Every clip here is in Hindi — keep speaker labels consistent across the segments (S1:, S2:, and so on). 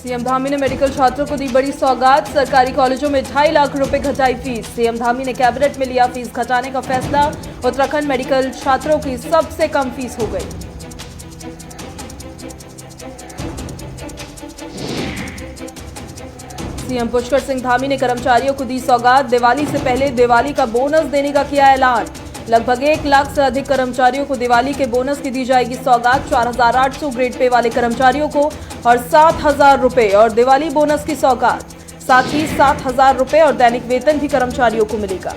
S1: सीएम धामी ने मेडिकल छात्रों को दी बड़ी सौगात। सरकारी कॉलेजों में 2.5 लाख रुपए घटाई फीस। सीएम धामी ने कैबिनेट में लिया फीस घटाने का फैसला। उत्तराखंड मेडिकल छात्रों की सबसे कम फीस हो गई। सीएम पुष्कर सिंह धामी ने कर्मचारियों को दी सौगात। दिवाली से पहले दिवाली का बोनस देने का किया ऐलान। लगभग 1 लाख से अधिक कर्मचारियों को दिवाली के बोनस की दी जाएगी सौगात। 4,800 ग्रेड पे वाले कर्मचारियों को और 7,000 रुपए और दिवाली बोनस की सौगात। साथ ही 7,000 रुपए और दैनिक वेतन भी कर्मचारियों को मिलेगा।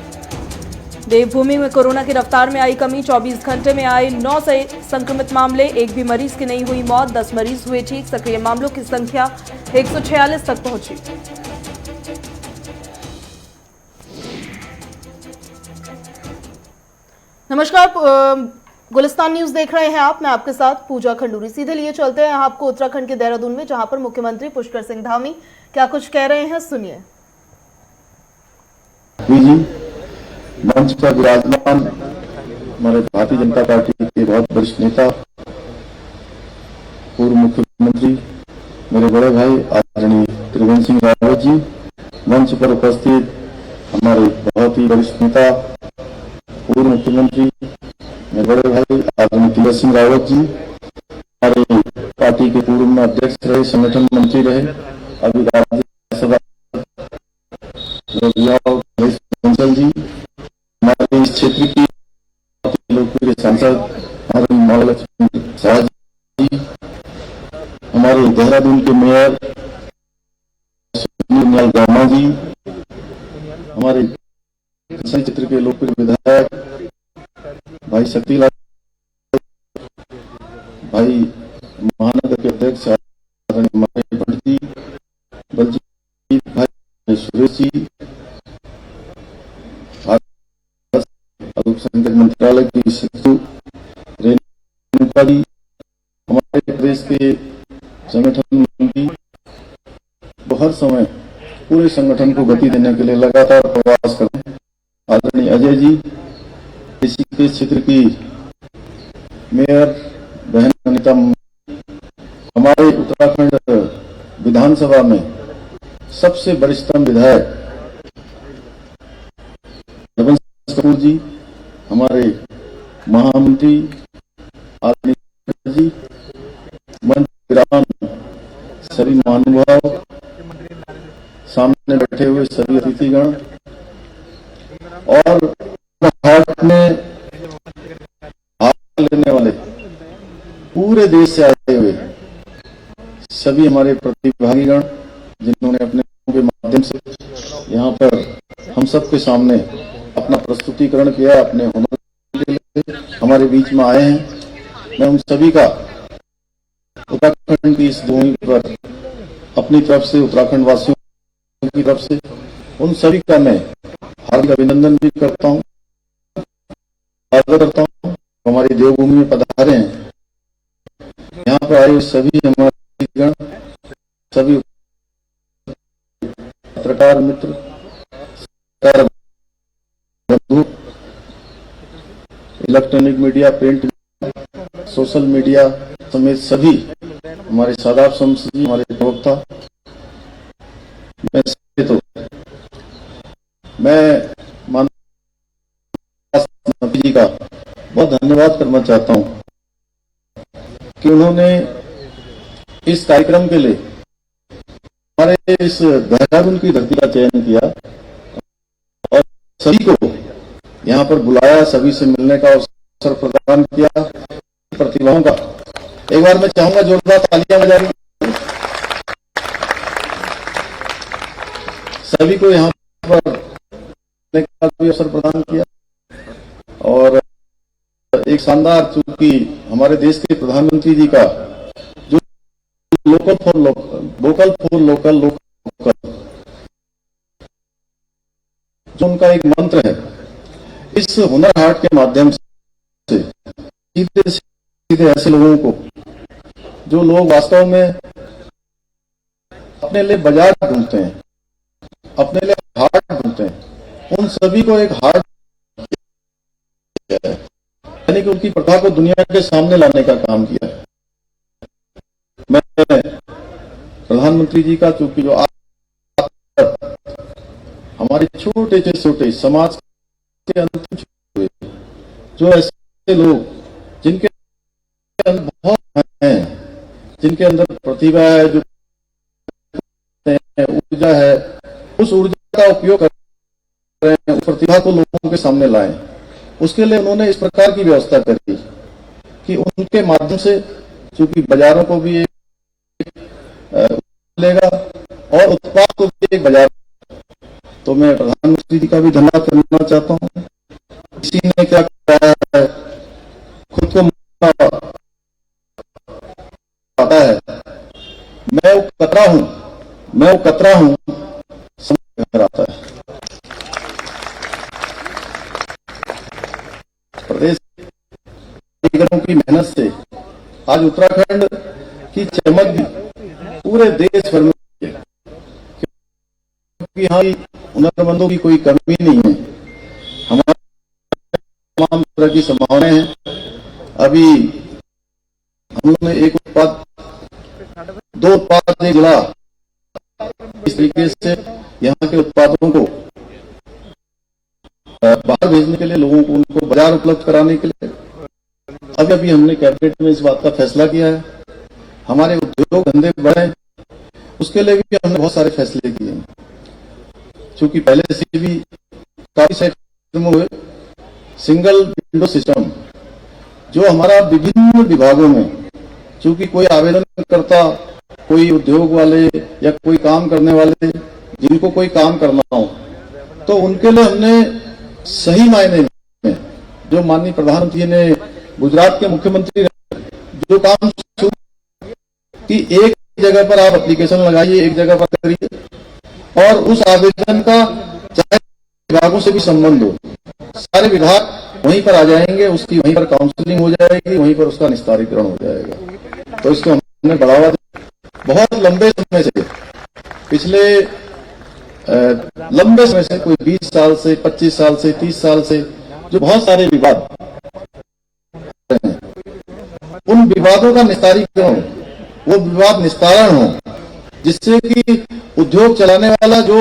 S1: देवभूमि में कोरोना की रफ्तार में आई कमी। 24 घंटे में आए 9 से संक्रमित मामले। एक भी मरीज की नहीं हुई मौत। 10 मरीज हुए ठीक। सक्रिय मामलों की संख्या 146 तक पहुंची। नमस्कार, गुलिस्तान न्यूज देख रहे हैं आप। मैं आपके साथ पूजा खंडूरी। सीधे लिए चलते हैं आपको उत्तराखंड के देहरादून में, जहां पर मुख्यमंत्री पुष्कर सिंह धामी क्या कुछ कह रहे हैं, सुनिए।
S2: मंच पर विराजमान हमारे भारतीय जनता पार्टी के बहुत वरिष्ठ नेता, पूर्व मुख्यमंत्री मेरे बड़े भाई आदरणीय त्रिवेंद्र सिंह रावत जी, मंच पर उपस्थित हमारे बहुत ही वरिष्ठ नेता, पूर्व मुख्यमंत्री मेरे बड़े भाई आदरणीय तीरथ सिंह रावत जी, हमारे पार्टी के पूर्व में अध्यक्ष रहे, संगठन मंत्री रहे, अभी राज्यसभा बंसल जी, हमारे इस क्षेत्र की लोकप्रिय सांसद महालक्ष्मी शाह जी, हमारे देहरादून के मेयर गामा जी, हमारे क्षेत्र के लोकप्रिय विधायक भाई शक्तिलाल, भाई महानगर के अध्यक्ष भट्ट जी, बलजीत भाई, सुरेश जी, अल्पसंख्यक मंत्रालय की सचिव रेणुका जी, हमारे प्रदेश के संगठन मंत्री वो हर समय पूरे संगठन को गति देने के लिए लगातार प्रयास कर रहे हैं। आदरणीय अजय जी, इसी के क्षेत्र की मेयर बहन अनिता, हमारे उत्तराखंड विधानसभा में सबसे वरिष्ठतम विधायक रविंद्र कपूर जी, हमारे महामंत्री आदरणीय जी, मंच विराजमान सभी महानुभाव, सामने बैठे हुए सभी अतिथिगण और हाट में भाग लेने वाले पूरे देश से आए हुए सभी हमारे प्रतिभागीगण, जिन्होंने अपने के माध्यम से यहाँ पर हम सबके सामने अपना प्रस्तुतिकरण किया, अपने हुनर के लिए हमारे बीच में आए हैं। मैं उन सभी का उत्तराखंड की इस भूमि पर अपनी तरफ से, उत्तराखंड वासियों की तरफ से उन सभी का मैं हार्दिक अभिनंदन भी करता हूँ, स्वागत करता हूँ। हमारी देवभूमि में पधारे हैं, यहाँ पर आए सभी हमारे सभी पत्रकार मित्र, बंधु, electronic media, print, social media समेत सभी हमारे शादाब शम्स जी, हमारे प्रवक्ता, मैं माननीय जी का बहुत धन्यवाद करना चाहता हूं कि उन्होंने इस कार्यक्रम के लिए हमारे इस देहरादून की धरती का चयन किया और सभी को यहाँ पर बुलाया, सभी से मिलने का अवसर प्रदान किया। प्रतिभाओं का एक बार मैं चाहूंगा जोरदार तालियां बजाएं सभी को यहाँ पर भी अवसर प्रदान किया। और एक शानदार, चूंकि हमारे देश के प्रधानमंत्री जी का जो वोकल फॉर लोकल जो उनका एक मंत्र है, इस हुनर हाट के माध्यम से सीधे सीधे ऐसे लोगों को, जो लोग वास्तव में अपने लिए बाजार ढूंढते हैं, अपने लिए हाट ढूंढते हैं, उन सभी को एक हाट, यानी कि उनकी प्रथा को दुनिया के सामने लाने का काम किया है। मैं प्रधानमंत्री जी का चूंकि जो हमारे छोटे से छोटे समाज के अंतिम हुए, जो ऐसे लोग जिनके अंदर बहुत हैं, जिनके अंदर प्रतिभा है, जो ऊर्जा है, उस ऊर्जा का उपयोग कर रहे हैं, उस प्रतिभा को लोगों के सामने लाएं। उसके लिए उन्होंने इस प्रकार की व्यवस्था करी कि उनके माध्यम से चूंकि बाजारों को भी एक मिलेगा और उत्पाद को भी एक बाजार। तो मैं प्रधानमंत्री जी का भी धन्यवाद करना चाहता हूं। किसी ने क्या कहा है, खुद को पता है, मैं वो कतरा हूं समझ कर आता है। प्रदेश की मेहनत से आज उत्तराखंड की चमक भी पूरे देश भर में, क्योंकि यहाँ हुनरमंदों की कोई कमी नहीं है। हमारे तमाम तरह की संभावनाएं हैं। अभी हम लोग ने एक उत्पाद, 2 उत्पाद एक जिला, इस तरीके से यहाँ के उत्पादों को बाहर भेजने के लिए, लोगों को उनको बाजार उपलब्ध कराने के लिए अभी हमने कैबिनेट में इस बात का फैसला किया है। हमारे उद्योग धंधे बढ़े, उसके लिए भी हमने बहुत सारे फैसले किए हैं। चूंकि पहले से भी काफी सेक्टर में हुए सिंगल विंडो सिस्टम, जो हमारा विभिन्न विभागों में, चूंकि कोई आवेदन करता, कोई उद्योग वाले या कोई काम करने वाले जिनको कोई काम करना हो, तो उनके लिए हमने सही मायने में, जो माननीय प्रधानमंत्री ने, गुजरात के मुख्यमंत्री जो काम शुरू कि एक जगह पर आप एप्लीकेशन लगाइए, एक जगह पर करिए, और उस आवेदन का चाहे विभागों से भी संबंध हो, सारे विभाग वहीं पर आ जाएंगे, उसकी वहीं पर काउंसलिंग हो जाएगी, वहीं पर उसका निस्तारीकरण हो जाएगा। तो इसको हमने बढ़ावा दिया। बहुत लंबे समय से, पिछले लंबे समय से, कोई 20 साल से, 25 साल से, 30 साल से जो बहुत सारे विवाद, उन विवादों का निस्तारीकरण, वो विवाद निस्तारण हो, जिससे कि उद्योग चलाने वाला जो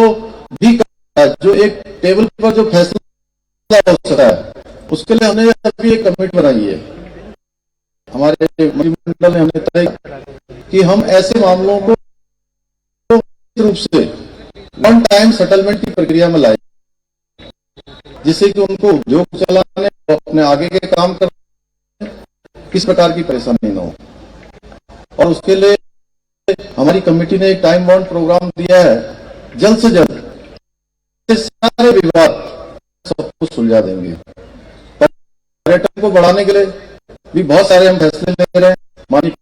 S2: भी, जो एक टेबल पर जो फैसला हो सकता है, उसके लिए हमने अभी एक कमेटी बनाई है। हमारे मंत्रिमंडल ने हमने तय कि हम ऐसे मामलों को रूप से वन टाइम सेटलमेंट की प्रक्रिया में लाए, जिससे कि उनको उद्योग चलाने, अपने आगे के काम करने किस प्रकार की परेशानी न हो। और उसके लिए हमारी कमेटी ने एक टाइम बाउंड प्रोग्राम दिया है, जल्द से जल्द सारे विवाद सब कुछ सुलझा देंगे। पर्यटन को बढ़ाने के लिए भी बहुत सारे हम फैसले ले रहे हैं, माननीय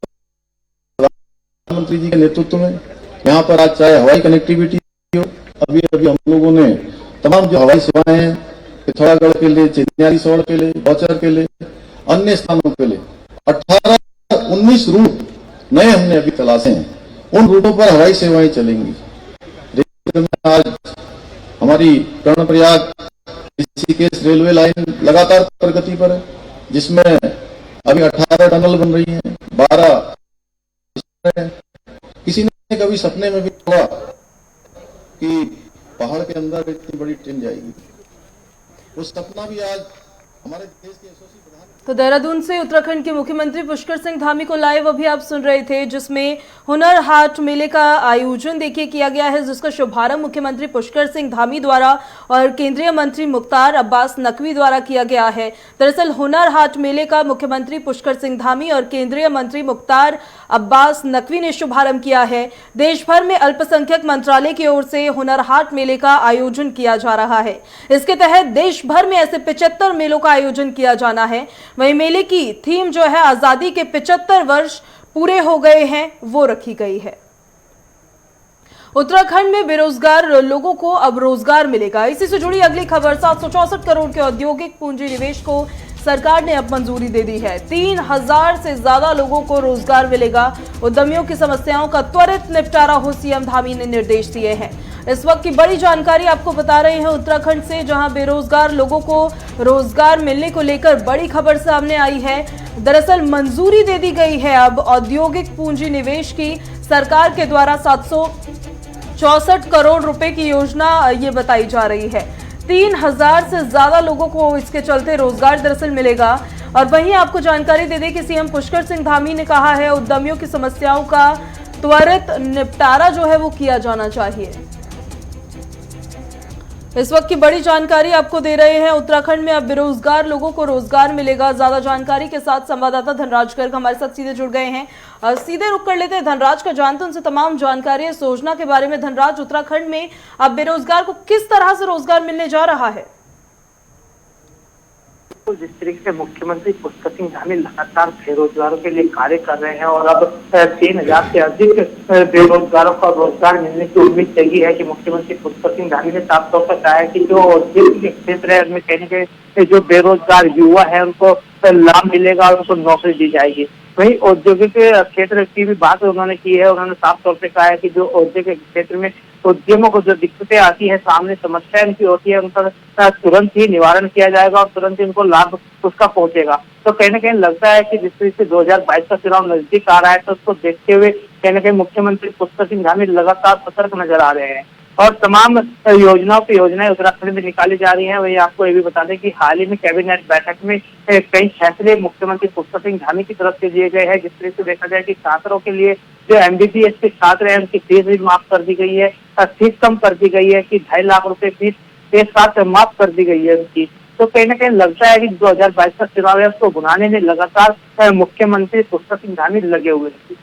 S2: प्रधानमंत्री जी के नेतृत्व में। यहाँ पर आज चाहे हवाई कनेक्टिविटी हो, अभी हम लोगों ने तमाम जो हवाई सेवाएं हैं, पिथौरागढ़ के लिए, चिन्यालीसौड़ के लिए, बौचर के लिए, अन्य स्थानों के लिए 18-19 रूट नए हमने अभी तलाशे हैं। उन रूटों पर हवाई सेवाएं चलेंगी। आज हमारी कर्णप्रयाग ऋषिकेश रेलवे लाइन लगातार प्रगति पर है, जिसमें अभी 18 टनल बन रही हैं, 12 किसी ने कभी सपने में भी सोचा कि पहाड़ के अंदर इतनी बड़ी ट्रेन जाएगी। वो सपना भी आज हमारे देश के यशस्वी प्रधानमंत्री।
S1: तो देहरादून से उत्तराखंड के मुख्यमंत्री पुष्कर सिंह धामी को लाइव अभी आप सुन रहे थे, जिसमें हुनर हाट मेले का आयोजन देखिए किया गया है, जिसका शुभारंभ मुख्यमंत्री पुष्कर सिंह धामी द्वारा और केंद्रीय मंत्री मुख्तार अब्बास नकवी द्वारा किया गया है। दरअसल हुनर हाट मेले का मुख्यमंत्री पुष्कर सिंह धामी और केंद्रीय मंत्री मुख्तार अब्बास नकवी ने शुभारंभ किया है। देश भर में अल्पसंख्यक मंत्रालय की ओर से हुनर हाट मेले का आयोजन किया जा रहा है। इसके तहत देश भर में ऐसे 75 मेलों का आयोजन किया जाना है। वहीं मेले की थीम जो है, आजादी के 75 वर्ष पूरे हो गए हैं, वो रखी गई है। उत्तराखंड में बेरोजगार लोगों को अब रोजगार मिलेगा। इसी से जुड़ी अगली खबर, 764 करोड़ के औद्योगिक पूंजी निवेश को सरकार ने अब मंजूरी दे दी है। 3000 से ज्यादा लोगों को रोजगार मिलेगा। उद्यमियों की समस्याओं का त्वरित निपटारा हो, सीएम धामी ने निर्देश दिए हैं। इस वक्त की बड़ी जानकारी आपको बता रहे हैं उत्तराखंड से, जहां बेरोजगार लोगों को रोजगार मिलने को लेकर बड़ी खबर सामने आई है। दरअसल मंजूरी दे दी गई है अब औद्योगिक पूंजी निवेश की। सरकार के द्वारा 764 करोड़ रुपए की योजना ये बताई जा रही है। 3000 से ज्यादा लोगों को इसके चलते रोजगार दरअसल मिलेगा। और वहीं आपको जानकारी दे दें कि सीएम पुष्कर सिंह धामी ने कहा है उद्यमियों की समस्याओं का त्वरित निपटारा जो है वो किया जाना चाहिए। इस वक्त की बड़ी जानकारी आपको दे रहे हैं। उत्तराखंड में अब बेरोजगार लोगों को रोजगार मिलेगा। ज्यादा जानकारी के साथ संवाददाता धनराज गर्ग हमारे साथ सीधे जुड़ गए हैं। सीधे रुक कर लेते हैं धनराज का, जानते उनसे तमाम जानकारी इस योजना के बारे में। धनराज, उत्तराखंड में अब बेरोजगार को किस तरह से रोजगार मिलने जा रहा है?
S3: जिस तरीके से मुख्यमंत्री पुष्कर सिंह धामी लगातार बेरोजगारों के लिए कार्य कर रहे हैं और अब 3000 से अधिक बेरोजगारों को रोजगार मिलने की उम्मीद जगी है कि मुख्यमंत्री पुष्कर सिंह धामी ने साफ तौर पर कहा है कि जो औद्योगिक क्षेत्र है उनमें कहने के जो बेरोजगार युवा है उनको लाभ मिलेगा और उनको नौकरी दी जाएगी। वहीं औद्योगिक क्षेत्र की भी बात उन्होंने की है। उन्होंने साफ तौर पर कहा है कि जो औद्योगिक क्षेत्र में उद्यमों को जो दिक्कतें आती है, सामने समस्याएं उनकी होती है, उनका तुरंत ही निवारण किया जाएगा और तुरंत ही उनको लाभ उसका पहुंचेगा। तो कहीं ना कहीं लगता है कि जिस तरीके से 2022 का चुनाव नजदीक आ रहा है तो उसको देखते हुए कहीं ना कहीं मुख्यमंत्री पुष्कर सिंह धामी लगातार सतर्क नजर आ रहे हैं और तमाम योजनाओं की योजनाएं उत्तराखंड में निकाली जा रही हैं। वही आपको ये भी बता दें कि हाल ही में कैबिनेट बैठक में कई फैसले मुख्यमंत्री पुष्कर सिंह धामी की तरफ से दिए गए हैं। जिस तरीके से देखा जाए कि छात्रों के लिए जो MBBS के छात्र हैं उनकी फीस भी माफ कर दी गई है, फीस कम कर दी गई है कि 2.5 लाख रुपए फीस एक साथ माफ कर दी गई है उनकी। तो कहीं ना कहीं लगता है कि 2022 का चुनाव है उसको बुलाने में लगातार मुख्यमंत्री पुष्कर सिंह धामी लगे हुए हैं।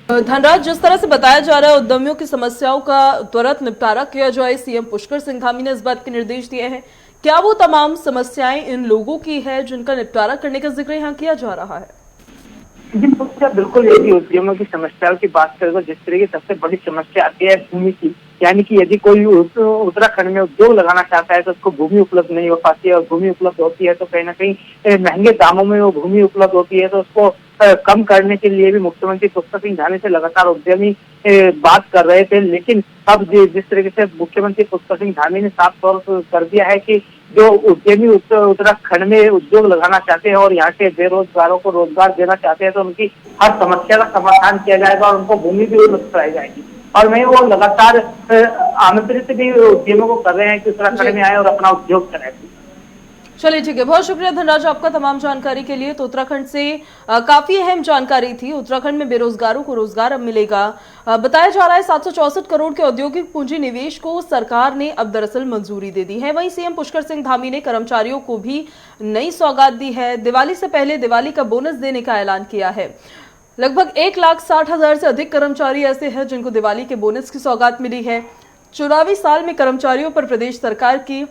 S1: धनराज, जिस तरह से बताया जा रहा है उद्यमियों की समस्याओं का त्वरित निपटारा किया जाए, सीएम पुष्कर सिंह धामी ने इस बात के निर्देश दिए हैं। क्या वो तमाम समस्याएं इन लोगों की है जिनका निपटारा करने का जिक्र यहाँ किया जा रहा है?
S3: बिल्कुल, यदि उद्यमियों की समस्याओं की बात करें तो जिस तरह की सबसे बड़ी समस्या आती है भूमि की, यानी कि यदि कोई उत्तराखंड में उद्योग लगाना चाहता है तो उसको भूमि उपलब्ध नहीं हो पाती है और भूमि उपलब्ध होती है तो कहीं ना कहीं महंगे दामों में वो भूमि उपलब्ध होती है। तो उसको कम करने के लिए भी मुख्यमंत्री पुष्कर सिंह धामी से लगातार उद्यमी बात कर रहे थे। लेकिन अब जिस तरीके से मुख्यमंत्री पुष्कर सिंह धामी ने साफ तौर पर कर दिया है कि जो उद्यमी उत्तराखंड में उद्योग लगाना चाहते हैं और यहाँ के बेरोजगारों को रोजगार देना चाहते हैं तो उनकी हर समस्या का समाधान किया जाएगा और उनको भूमि भी उपलब्ध कराई जाएगी। और वहीं वो लगातार आमंत्रित भी उद्यमियों को कर रहे हैं कि उत्तराखंड में आए और अपना उद्योग करें।
S1: चलिए ठीक है, बहुत शुक्रिया धनराज आपका तमाम जानकारी के लिए। तो उत्तराखंड से काफी अहम जानकारी थी। उत्तराखंड में बेरोजगारों को रोजगार अब मिलेगा। बताया जा रहा है 764 करोड़ के औद्योगिक पूंजी निवेश को सरकार ने अब दरअसल मंजूरी दे दी है। वहीं सीएम पुष्कर सिंह धामी ने कर्मचारियों को भी नई सौगात दी है। दिवाली से पहले दिवाली का बोनस देने का ऐलान किया है। लगभग 1,60,000 से अधिक कर्मचारी ऐसे हैं जिनको दिवाली के बोनस की सौगात मिली है। चुनावी साल में कर्मचारियों पर प्रदेश सरकार की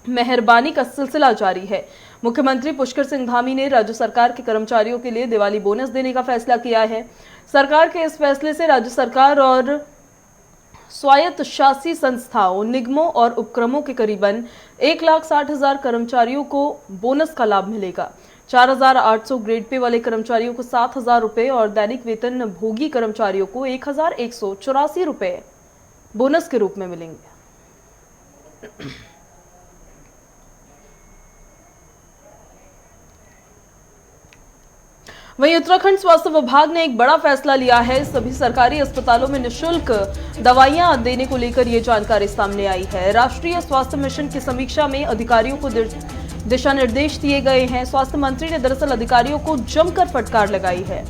S1: मेहरबानी का सिलसिला जारी है। मुख्यमंत्री पुष्कर सिंह धामी ने राज्य सरकार के कर्मचारियों के लिए दिवाली बोनस देने का फैसला किया है। सरकार के इस फैसले से राज्य सरकार और स्वायत्त शासी संस्थाओं, निगमों और उपक्रमों के करीबन 1,60,000 कर्मचारियों को बोनस का लाभ मिलेगा। 4,800 ग्रेड पे वाले कर्मचारियों को 7,000 रुपए और दैनिक वेतन भोगी कर्मचारियों को 1,184 रुपए बोनस के रूप में मिलेंगे। वहीं उत्तराखंड स्वास्थ्य विभाग ने एक बड़ा फैसला लिया है। सभी सरकारी अस्पतालों में निःशुल्क दवाइयां देने को लेकर ये जानकारी सामने आई है। राष्ट्रीय स्वास्थ्य मिशन की समीक्षा में अधिकारियों को दिशा निर्देश दिए गए हैं। स्वास्थ्य मंत्री ने दरअसल अधिकारियों को जमकर फटकार लगाई है।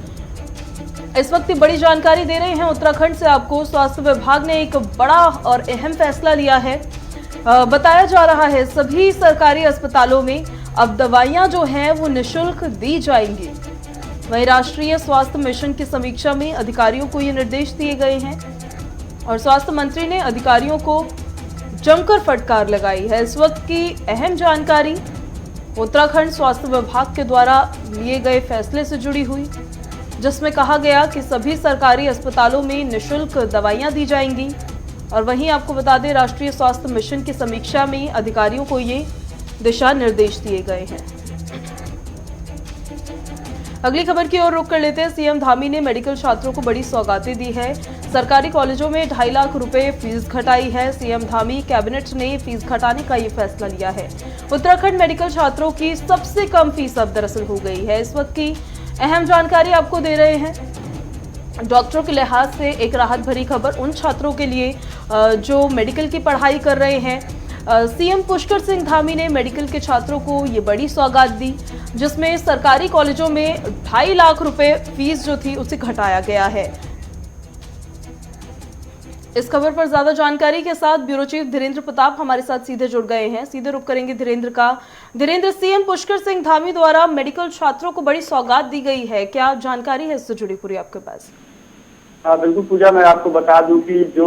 S1: इस वक्त बड़ी जानकारी दे रहे हैं उत्तराखंड से आपको। स्वास्थ्य विभाग ने एक बड़ा और अहम फैसला लिया है। बताया जा रहा है सभी सरकारी अस्पतालों में अब दवाइयां जो हैं वो निःशुल्क दी जाएंगी। वहीं राष्ट्रीय स्वास्थ्य मिशन की समीक्षा में अधिकारियों को ये निर्देश दिए गए हैं और स्वास्थ्य मंत्री ने अधिकारियों को जमकर फटकार लगाई है। इस वक्त की अहम जानकारी उत्तराखंड स्वास्थ्य विभाग के द्वारा लिए गए फैसले से जुड़ी हुई, जिसमें कहा गया कि सभी सरकारी अस्पतालों में निःशुल्क दवाइयां दी जाएंगी। और वहीं आपको बता दें राष्ट्रीय स्वास्थ्य मिशन की समीक्षा में अधिकारियों को ये दिशा निर्देश दिए गए हैं। अगली खबर की ओर रुख कर लेते हैं। सीएम धामी ने मेडिकल छात्रों को बड़ी सौगातें दी है। सरकारी कॉलेजों में 2.5 लाख रुपए फीस घटाई है। सीएम धामी कैबिनेट ने फीस घटाने का ये फैसला लिया है। उत्तराखंड मेडिकल छात्रों की सबसे कम फीस अब दरअसल हो गई है। इस वक्त की अहम जानकारी आपको दे रहे हैं। डॉक्टरों के लिहाज से एक राहत भरी खबर उन छात्रों के लिए जो मेडिकल की पढ़ाई कर रहे हैं। सीएम पुष्कर सिंह धामी ने मेडिकल के छात्रों को ये बड़ी सौगात दी, जिसमें सरकारी कॉलेजों में 2.5 लाख रुपए फीस जो थी उसे घटाया गया है। इस खबर पर ज्यादा जानकारी के साथ ब्यूरो चीफ धीरेन्द्र प्रताप हमारे साथ सीधे जुड़ गए हैं। सीधे रुख करेंगे धीरेन्द्र का। धीरेन्द्र, सीएम पुष्कर सिंह धामी द्वारा मेडिकल छात्रों को बड़ी सौगात दी गई है, क्या जानकारी है इससे जुड़ी पूरी आपके पास?
S4: बिल्कुल पूजा, मैं आपको बता दूं कि जो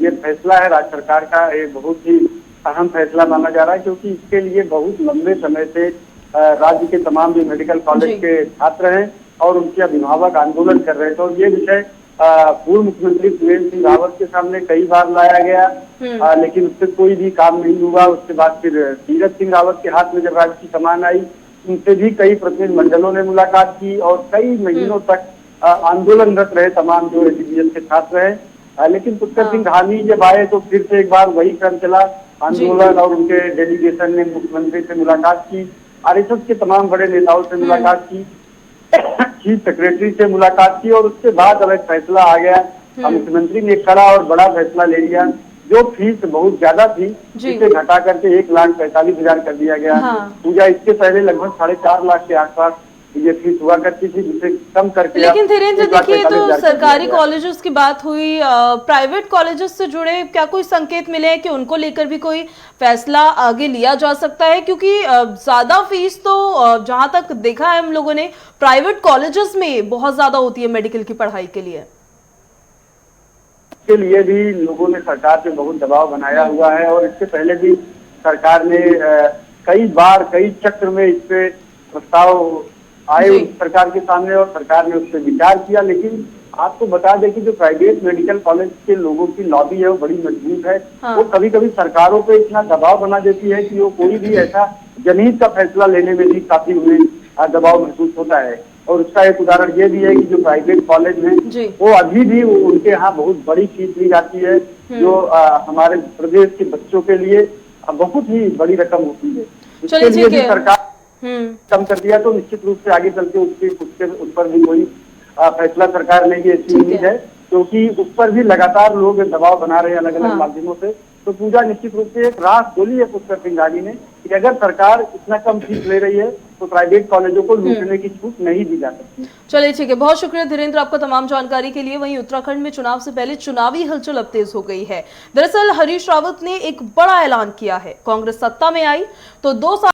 S4: ये फैसला है राज्य सरकार का, ये बहुत ही अहम फैसला माना जा रहा है, क्योंकि इसके लिए बहुत लंबे समय से राज्य के तमाम जो मेडिकल कॉलेज के छात्र हैं और उनके अभिभावक आंदोलन कर रहे थे। और ये विषय पूर्व मुख्यमंत्री त्रिवेंद्र सिंह रावत के सामने कई बार लाया गया, लेकिन उससे कोई भी काम नहीं हुआ। उसके बाद फिर तीरथ सिंह रावत के हाथ में जब राज्य की कमान आई, उनसे भी कई प्रतिनिधि मंडलों ने मुलाकात की और कई महीनों तक आंदोलनरत रहे तमाम जो एमबीबीएस के छात्र हैं। लेकिन पुष्कर सिंह धामी जब आए तो फिर से एक बार वही क्रम चला आंदोलन, और उनके डेलीगेशन ने मुख्यमंत्री से मुलाकात की, आरएसएस के तमाम बड़े नेताओं से मुलाकात की, चीफ सेक्रेटरी से मुलाकात की, और उसके बाद अब एक फैसला आ गया। मुख्यमंत्री ने कड़ा और बड़ा फैसला ले लिया। जो फीस बहुत ज्यादा थी इसे घटा करके 1,45,000 कर दिया गया। पूजा, इसके पहले लगभग 4.5 लाख के आसपास ये फीस हुआ करती थी, जिसे कम करके।
S1: लेकिन धीरेन्द्र देखिए, तो सरकारी कॉलेजेस की बात हुई, प्राइवेट कॉलेजेस से जुड़े क्या कोई संकेत मिले हैं कि उनको लेकर भी कोई फैसला आगे लिया जा सकता है? क्योंकि ज्यादा फीस तो जहां तक देखा है हम लोगों ने, प्राइवेट कॉलेजेस में बहुत ज्यादा होती है मेडिकल की पढ़ाई के लिए।
S4: इसके लिए भी लोगों ने सरकार पे बहुत दबाव बनाया हुआ है, और इससे पहले भी सरकार ने कई बार कई चक्र में इस पे प्रस्ताव आए सरकार के सामने, और सरकार ने उस पर विचार किया। लेकिन आपको बता दें कि जो प्राइवेट मेडिकल कॉलेज के लोगों की लॉबी है वो बड़ी मजबूत है। वो कभी कभी सरकारों पे इतना दबाव बना देती है कि वो कोई भी ऐसा जनहित का फैसला लेने में भी काफी उन्हें दबाव महसूस होता है। और उसका एक उदाहरण ये भी है कि जो प्राइवेट कॉलेज हैं वो अभी भी उनके यहाँ बहुत बड़ी फीस ली जाती है, जो हमारे प्रदेश के बच्चों के लिए बहुत ही बड़ी रकम होती है। इसके लिए भी सरकार कम कर दिया, तो निश्चित रूप से आगे चलते उसके उस पर भी कोई फैसला सरकार लेगी, ऐसी उम्मीद है, क्योंकि उस पर भी लगातार लोग दबाव बना रहे हैं अलग अलग माध्यमों से। तो पूजा, निश्चित रूप से एक राह खोली है पुष्कर सिंह धामी ने कि अगर सरकार इतना कम फीस ले रही है तो प्राइवेट कॉलेजों को लूटने की छूट नहीं दी जा सकती।
S1: चलिए ठीक है, बहुत शुक्रिया धीरेन्द्र आपका तमाम जानकारी के लिए। वहीं उत्तराखंड में चुनाव से पहले चुनावी हलचल अब तेज हो गई है। दरअसल हरीश रावत ने एक बड़ा ऐलान किया है। कांग्रेस सत्ता में आई तो 2 साल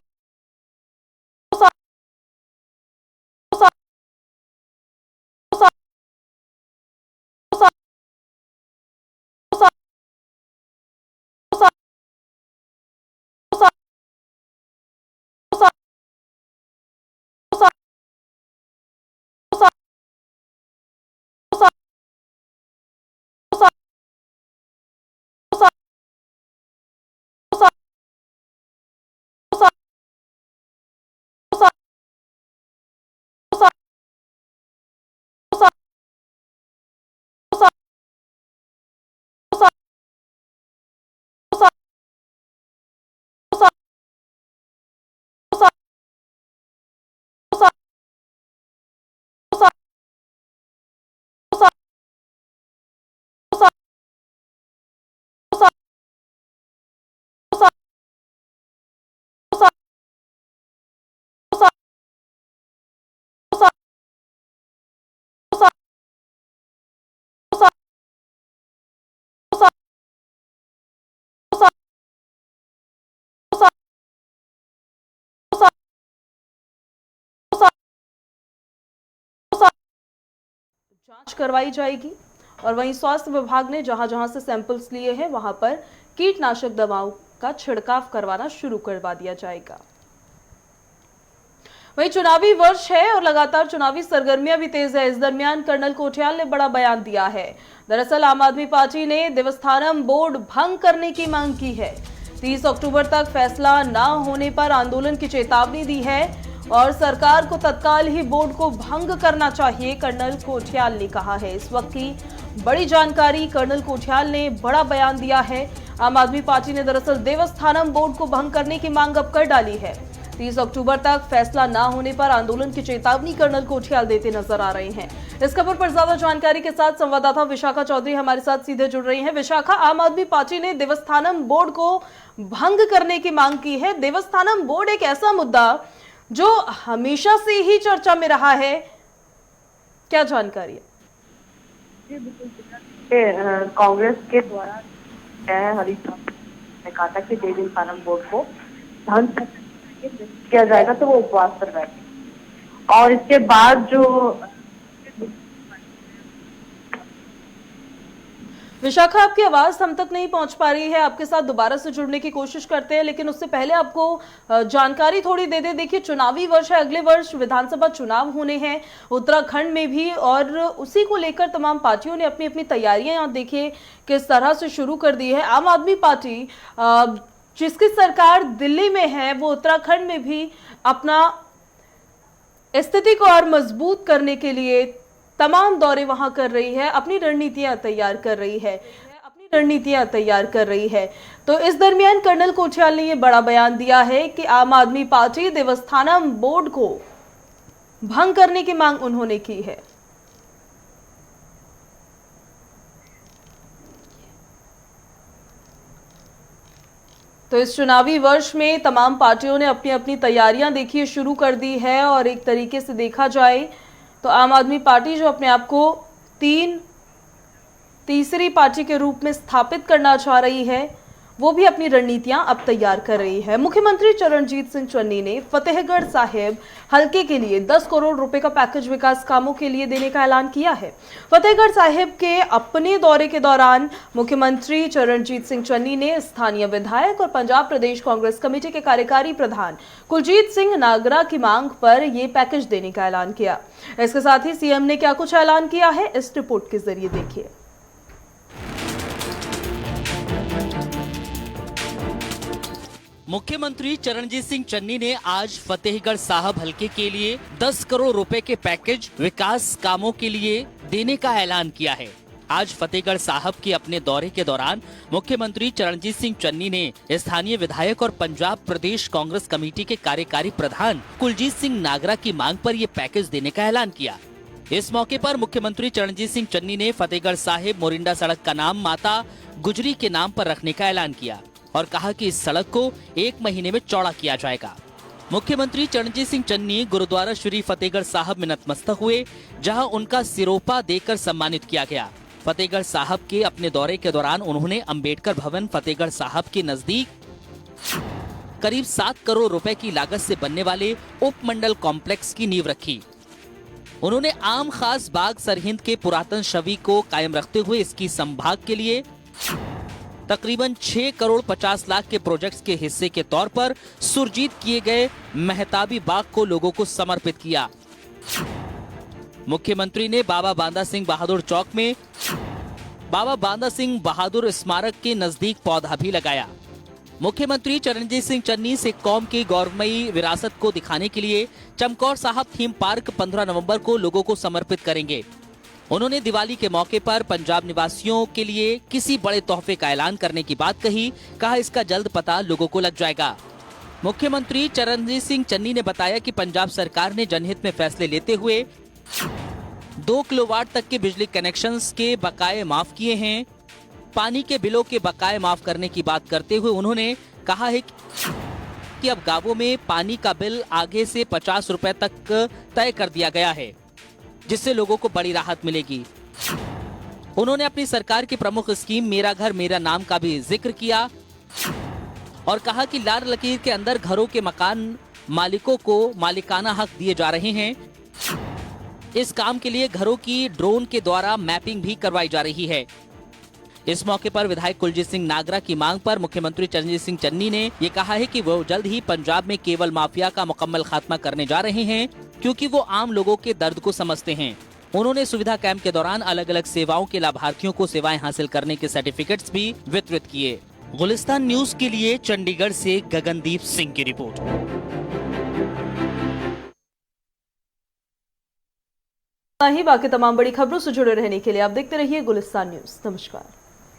S1: जांच करवाई जाएगी। और वहीं स्वास्थ्य विभाग ने जहां जहां से सैंपल्स लिए हैं वहां पर कीटनाशक दवाओं का छिड़काव करवाना शुरू करवा दिया जाएगा। वहीं चुनावी वर्ष है और लगातार चुनावी सरगर्मियां भी तेज है। इस दरमियान कर्नल कोठियाल ने बड़ा बयान दिया है। दरअसल आम आदमी पार्टी ने देवस्थानम बोर्ड भंग करने की मांग की है। 30 अक्टूबर तक फैसला न होने पर आंदोलन की चेतावनी दी है। और सरकार को तत्काल ही बोर्ड को भंग करना चाहिए, कर्नल कोठियाल ने कहा है। इस वक्त की बड़ी जानकारी, कर्नल कोठियाल ने बड़ा बयान दिया है। आम आदमी पार्टी ने दरअसल देवस्थानम बोर्ड को भंग करने की मांग अब कर डाली है। 30 अक्टूबर तक फैसला न होने पर आंदोलन की चेतावनी कर्नल कोठियाल देते नजर आ रहे हैं। इस खबर पर ज्यादा जानकारी के साथ संवाददाता विशाखा चौधरी हमारे साथ सीधे जुड़ रही हैं। विशाखा, आम आदमी पार्टी ने देवस्थानम बोर्ड को भंग करने की मांग की है। देवस्थानम बोर्ड एक ऐसा मुद्दा जो हमेशा से ही चर्चा में रहा है, क्या जानकारी है?
S3: कांग्रेस के द्वारा हरीश ने कहा था कि देवस्थानम बोर्ड को भंग किया जाएगा तो वो उपवास पर बैठे, और इसके बाद जो
S1: विशाखा, आपकी आवाज हम तक नहीं पहुंच पा रही है। आपके साथ दोबारा से जुड़ने की कोशिश करते हैं, लेकिन उससे पहले आपको जानकारी थोड़ी दे दे। देखिए, चुनावी वर्ष है, अगले वर्ष विधानसभा चुनाव होने हैं उत्तराखंड में भी, और उसी को लेकर तमाम पार्टियों ने अपनी अपनी तैयारियां देखिए किस तरह से शुरू कर दी है। आम आदमी पार्टी जिसकी सरकार दिल्ली में है, वो उत्तराखंड में भी अपना स्थिति को और मजबूत करने के लिए तमाम दौरे वहां कर रही है, अपनी रणनीतियां तैयार कर रही है। तो इस दरमियान कर्नल कोठियाल ने यह बड़ा बयान दिया है कि आम आदमी पार्टी देवस्थानम बोर्ड को भंग करने की मांग उन्होंने की है। तो इस चुनावी वर्ष में तमाम पार्टियों ने अपनी अपनी तैयारियां देखिए शुरू कर दी है, और एक तरीके से देखा जाए तो आम आदमी पार्टी जो अपने आप को तीसरी पार्टी के रूप में स्थापित करना चाह रही है, वो भी अपनी रणनीतियां अब तैयार कर रही है। मुख्यमंत्री चरणजीत सिंह चन्नी ने फतेहगढ़ साहिब हल्के के लिए 10 करोड़ रुपए का पैकेज विकास कामों के लिए देने का ऐलान किया है। फतेहगढ़ साहिब के अपने दौरे के दौरान मुख्यमंत्री चरणजीत सिंह चन्नी ने स्थानीय विधायक और पंजाब प्रदेश कांग्रेस कमेटी के कार्यकारी प्रधान कुलजीत सिंह नागरा की मांग पर यह पैकेज देने का ऐलान किया। इसके साथ ही सीएम ने क्या कुछ ऐलान किया है, इस रिपोर्ट के जरिए देखिए।
S5: मुख्यमंत्री चरणजीत सिंह चन्नी ने आज फतेहगढ़ साहब हल्के के लिए 10 करोड़ रुपए के पैकेज विकास कामों के लिए देने का ऐलान किया है। आज फतेहगढ़ साहब के अपने दौरे के दौरान मुख्यमंत्री चरणजीत सिंह चन्नी ने स्थानीय विधायक और पंजाब प्रदेश कांग्रेस कमेटी के कार्यकारी प्रधान कुलजीत सिंह नागरा की मांग पर ये पैकेज देने का ऐलान किया। इस मौके पर मुख्यमंत्री चरणजीत सिंह चन्नी ने फतेहगढ़ साहिब मोरिंडा सड़क का नाम माता गुजरी के नाम पर रखने का ऐलान किया और कहा कि इस सड़क को 1 महीने में चौड़ा किया जाएगा। मुख्यमंत्री चरणजीत सिंह चन्नी गुरुद्वारा श्री फतेहगढ़ साहब में नतमस्तक हुए, जहां उनका सिरोपा देकर सम्मानित किया गया। फतेहगढ़ साहब के अपने दौरे के दौरान उन्होंने अंबेडकर भवन फतेहगढ़ साहब के नजदीक करीब 7 करोड़ रुपए की लागत से बनने वाले उपमंडल कॉम्प्लेक्स की नींव रखी। उन्होंने आम खास बाग सरहिंद के पुरातन छवि को कायम रखते हुए इसकी संभाग के लिए तकरीबन 6 करोड़ 50 लाख के प्रोजेक्ट्स के हिस्से के तौर पर सुरजीत किए गए महताबी बाग को लोगों को समर्पित किया। मुख्यमंत्री ने बाबा बांदा सिंह बहादुर चौक में बाबा बांदा सिंह बहादुर स्मारक के नजदीक पौधा भी लगाया। मुख्यमंत्री चरणजीत सिंह चन्नी सिख कौम की गौरवमयी विरासत को दिखाने के लिए चमकौर साहब थीम पार्क 15 नवंबर को लोगों को समर्पित करेंगे। उन्होंने दिवाली के मौके पर पंजाब निवासियों के लिए किसी बड़े तोहफे का ऐलान करने की बात कही। कहा इसका जल्द पता लोगों को लग जाएगा। मुख्यमंत्री चरणजीत सिंह चन्नी ने बताया कि पंजाब सरकार ने जनहित में फैसले लेते हुए 2 किलोवाट तक के बिजली कनेक्शंस के बकाये माफ किए हैं। पानी के बिलों के बकाये माफ करने की बात करते हुए उन्होंने कहा है कि अब गांवों में पानी का बिल आगे से 50 रुपए तक तय कर दिया गया है, जिससे लोगों को बड़ी राहत मिलेगी। उन्होंने अपनी सरकार की प्रमुख स्कीम मेरा घर मेरा नाम का भी जिक्र किया और कहा कि लाल लकीर के अंदर घरों के मकान मालिकों को मालिकाना हक दिए जा रहे हैं। इस काम के लिए घरों की ड्रोन के द्वारा मैपिंग भी करवाई जा रही है। इस मौके पर विधायक कुलजीत सिंह नागरा की मांग पर मुख्यमंत्री चरणजीत सिंह चन्नी ने ये कहा है कि वो जल्द ही पंजाब में केवल माफिया का मुकम्मल खात्मा करने जा रहे हैं, क्योंकि वो आम लोगों के दर्द को समझते हैं। उन्होंने सुविधा कैंप के दौरान अलग अलग सेवाओं के लाभार्थियों को सेवाएं हासिल करने के सर्टिफिकेट्स भी वितरित किए। गुलिस्तान न्यूज के लिए चंडीगढ़ से गगनदीप सिंह की रिपोर्ट।
S1: ही बाकी तमाम बड़ी खबरों से जुड़े रहने के लिए आप देखते रहिए गुलिस्तान न्यूज। नमस्कार।